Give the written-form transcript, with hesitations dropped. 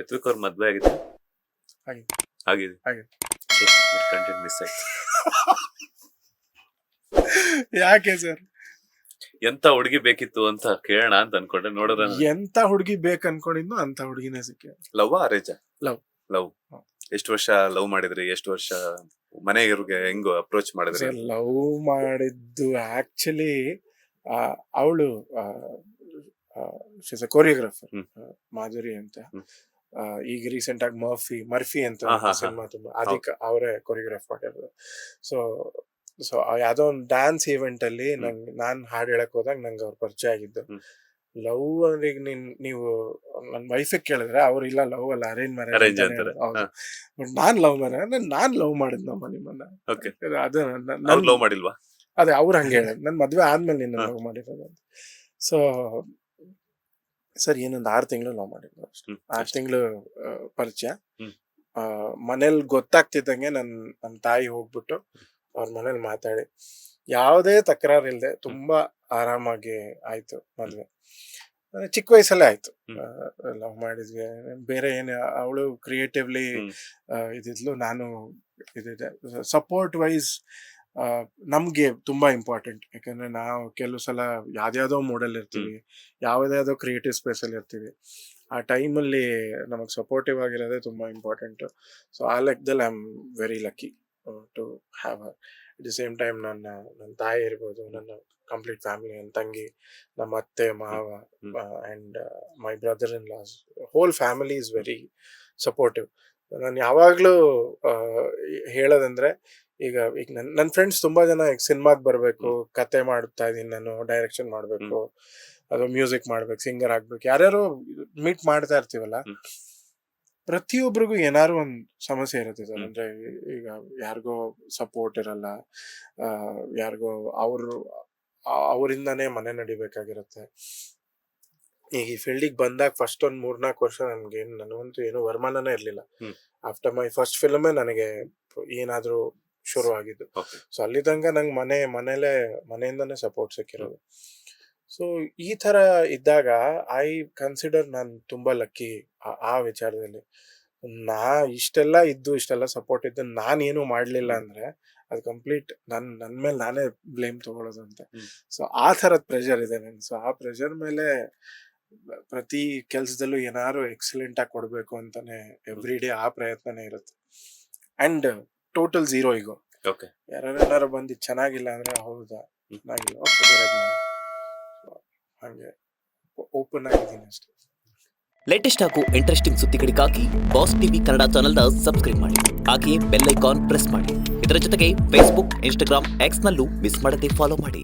ಋತ್ವಿಕ್ ಅವ್ರ ಮದ್ವೆ ಆಗಿದೆ ಆಗಿದೆ. ಆಗಿದೆ ಆಗಿದೆ. ಕಂಟೆಂಟ್ ಮಿಸ್ ಆಯ್ತು. ಯಾಕೆ ಸರ್? ಎಂತ ಹುಡುಗಿ ಬೇಕಿತ್ತು ಅಂತ ಕೇಳೋಣ ಅಂತ ಅನ್ಕೊಂಡೆ. ನೋಡಿದ್ರೆ ಎಂತ ಹುಡುಗಿ ಬೇಕು ಅನ್ಕೊಂಡಿದ್ನು ಅಂತ ಹುಡುಗಿನೇ ಸಿಕ್ಕ. Love arrange? ಲವ್. ಲವ್. ಎಷ್ಟು ವರ್ಷ ಲವ್ ಮಾಡಿದ್ರಿ? ಎಷ್ಟು ವರ್ಷ ಮನೆಯವ್ರಿಗೆ ಹೆಂಗ್ ಅಪ್ರೋಚ್ ಮಾಡಿದ್ರಿ? ಲವ್ ಮಾಡಿದ್ದು ಆಕ್ಚುಲಿ ಅವಳು ಕೊರಿಯೋಗ್ರಾಫರ್ ಮಾಧುರಿ ಅಂತ. ಈಗ ರೀಸೆಂಟ್ ಆಗಿ ಮರ್ಫಿ ಅಂತ ಸಿನಿಮಾ ತುಂಬಾ ಅದಕ್ಕೆ ಅವರೇ ಕೊರಿಯೋಗ್ರಾಫ್ ಮಾಡಿರೋದು. ಸೊ ಯಾವ್ದೋ ಒಂದು ಡ್ಯಾನ್ಸ್ ಈವೆಂಟ್ ಅಲ್ಲಿ ನಾನ್ ಹಾಡು ಹೇಳಕ್ ಹೋದಾಗ ನಂಗೆ ಅವ್ರ ಪರಿಚಯ ಆಗಿದ್ದು. ಲವ್ ಅಂದ್ರೆ ಈಗ ನೀವು ನನ್ ವೈಫಿಗೆ ಕೇಳಿದ್ರೆ ಅವ್ರು ಇಲ್ಲ ಲವ್ ಅಲ್ಲ ಅರೇಂಜ್ ಮ್ಯಾರೇಜ್ ಅಂತಾರೆ. ಬಟ್ ನಾನ್ ಲವ್ ಮಾಡಿದ್ನಮ್ಮ ನಿಮ್ಮನ್ನ. ಅದು ಲವ್ ಮಾಡಿಲ್ವಾ? ಅದೇ ಅವ್ರು ಹಂಗೆ ಹೇಳ ನನ್ ಮದ್ವೆ ಆದ್ಮೇಲೆ ನಿನ್ನ ಲವ್ ಮಾಡಿರೋದು ಅಂತ. ಸೊ ಸರ್ ಏನೊಂದು 6 ತಿಂಗಳು ಲವ್ ಮಾಡಿದ್ರು ಅಷ್ಟೇ. 6 ತಿಂಗಳು ಪರಿಚಯ. ಮನೇಲಿ ಗೊತ್ತಾಗ್ತಿದ್ದಂಗೆ ನನ್ನ ತಾಯಿ ಹೋಗ್ಬಿಟ್ಟು ಅವ್ರ ಮನೇಲಿ ಮಾತಾಡಿ ಯಾವುದೇ ತಕರಾರು ಇಲ್ಲದೆ ತುಂಬಾ ಆರಾಮಾಗಿ ಆಯ್ತು ಮದ್ವೆ. ಚಿಕ್ಕ ವಯಸ್ಸಲ್ಲೇ ಆಯ್ತು. ಲವ್ ಮಾಡಿದ್ವಿ. ಬೇರೆ ಏನು ಅವಳು ಕ್ರಿಯೇಟಿವ್ಲಿ ಇದಿದ್ಲು, ನಾನು ಇದಿದೆ. ಸಪೋರ್ಟ್ ವೈಸ್ ನಮ್ಗೆ ತುಂಬಾ ಇಂಪಾರ್ಟೆಂಟ್. ಯಾಕಂದ್ರೆ ನಾವು ಕೆಲವು ಸಲ ಯಾವ್ದ್ಯಾವ್ದೋ ಮೂಡಲ್ಲಿ ಇರ್ತೀವಿ, ಯಾವ್ದಾವ್ದೋ ಕ್ರಿಯೇಟಿವ್ ಸ್ಪೇಸ್ ಅಲ್ಲಿ ಇರ್ತೀವಿ. ಆ ಟೈಮಲ್ಲಿ ನಮಗ್ ಸಪೋರ್ಟಿವ್ ಆಗಿರೋದೇ ತುಂಬಾ ಇಂಪಾರ್ಟೆಂಟ್. ಸೊ ಆ ಲೆಕ್ಕದಲ್ಲಿ I am very lucky to have her. At the same time ನನ್ನ ತಾಯಿ ಇರ್ಬೋದು, ನನ್ನ ಕಂಪ್ಲೀಟ್ ಫ್ಯಾಮಿಲಿ, ನನ್ನ ತಂಗಿ, ನಮ್ಮ ಅತ್ತೆ ಮಾವ and my brother in loss, whole family is very supportive. ನಾನು ಯಾವಾಗ್ಲೂ ಹೇಳೋದಂದ್ರೆ, ಈಗ ನನ್ನ ಫ್ರೆಂಡ್ಸ್ ತುಂಬಾ ಜನ ಈಗ ಸಿನಿಮಾಗ್ ಬರ್ಬೇಕು, ಕತೆ ಮಾಡ್ತಾ ಇದೀನಿ ನಾನು, ಡೈರೆಕ್ಷನ್ ಮಾಡ್ಬೇಕು, ಅದು ಮ್ಯೂಸಿಕ್ ಮಾಡ್ಬೇಕು, ಸಿಂಗರ್ ಆಗ್ಬೇಕು, ಯಾರ್ಯಾರು ಮೀಟ್ ಮಾಡ್ತಾ ಇರ್ತೀವಲ್ಲ, ಪ್ರತಿಯೊಬ್ಬರಿಗೂ ಏನಾದ್ರು ಒಂದ್ ಸಮಸ್ಯೆ ಇರುತ್ತೆ ಸರ್. ಅಂದ್ರೆ ಈಗ ಯಾರಿಗೋ ಸಪೋರ್ಟ್ ಇರಲ್ಲ, ಯಾರಿಗೋ ಅವರಿಂದಾನೇ ಮನೆ ನಡಿಬೇಕಾಗಿರುತ್ತೆ. ಈಗ ಈ ಫೀಲ್ಡಿಗೆ ಬಂದಾಗ ಫಸ್ಟ್ ಒಂದ್ 3-4 ವರ್ಷ ನನಗಂತೂ ಏನು ವರಮಾನನೇ ಇರ್ಲಿಲ್ಲ. ಆಫ್ಟರ್ ಮೈ ಫಸ್ಟ್ ಫಿಲ್ಮೇ ನನಗೆ ಏನಾದ್ರೂ ಶುರು ಆಗಿದ್ದು. ಸೊ ಅಲ್ಲಿ ತನಕ ನಂಗೆ ಮನೆಯಿಂದಾನೇ ಸಪೋರ್ಟ್ ಸಿಕ್ಕಿರೋದು. ಸೊ ಈ ತರ ಇದ್ದಾಗ ಐ ಕನ್ಸಿಡರ್ ನಾನು ತುಂಬಾ ಲಕ್ಕಿ ಆ ವಿಚಾರದಲ್ಲಿ. ಇಷ್ಟೆಲ್ಲ ಸಪೋರ್ಟ್ ಇದ್ದು ನಾನೇನು ಮಾಡ್ಲಿಲ್ಲ ಅಂದ್ರೆ ಅದು ಕಂಪ್ಲೀಟ್ ನನ್ ಮೇಲೆ ನಾನೇ ಬ್ಲೇಮ್ ತಗೊಳ್ಳೋದು ಅಂತ. ಸೊ ಆ ತರದ್ ಪ್ರೆಷರ್ ಇದೆ ನನ್ಗೆ. ಸೊ ಆ ಪ್ರೆಷರ್ ಮೇಲೆ ಪ್ರತಿ ಕೆಲ್ಸದಲ್ಲೂ ಏನಾದ್ರು ಎಕ್ಸಲೆಂಟ್ ಆಗಿ ಕೊಡ್ಬೇಕು ಅಂತಾನೆ ಎವ್ರಿ ಡೇ ಆ ಪ್ರಯತ್ನನೇ ಇರುತ್ತೆ. ಅಂಡ್ ಟೋಟಲ್ ಝೀರೋ ಈಗೋ. ಯಾರು ಬಂದು ಚೆನ್ನಾಗಿಲ್ಲ ಅಂದ್ರೆ ಹೌದಾ ಚೆನ್ನಾಗಿಲ್ಲ, ಹಾಗೆ ಓಪನ್ ಆಗಿದ್ದೀನಿ ಅಷ್ಟೇ. ಲೇಟೆಸ್ಟ್ ಹಾಗೂ ಇಂಟ್ರೆಸ್ಟಿಂಗ್ ಸುದ್ದಿಗಳಿಗಾಗಿ ಬಾಸ್ ಟಿವಿ ಕನ್ನಡ ಚಾನೆಲ್ನ ಸಬ್ಸ್ಕ್ರೈಬ್ ಮಾಡಿ. ಹಾಗೆಯೇ ಬೆಲ್ ಐಕಾನ್ ಪ್ರೆಸ್ ಮಾಡಿ. ಇದರ ಜೊತೆಗೆ ಫೇಸ್ಬುಕ್, ಇನ್ಸ್ಟಾಗ್ರಾಮ್, ಎಕ್ಸ್ ನಲ್ಲೂ ಮಿಸ್ ಮಾಡದೆ ಫಾಲೋ ಮಾಡಿ.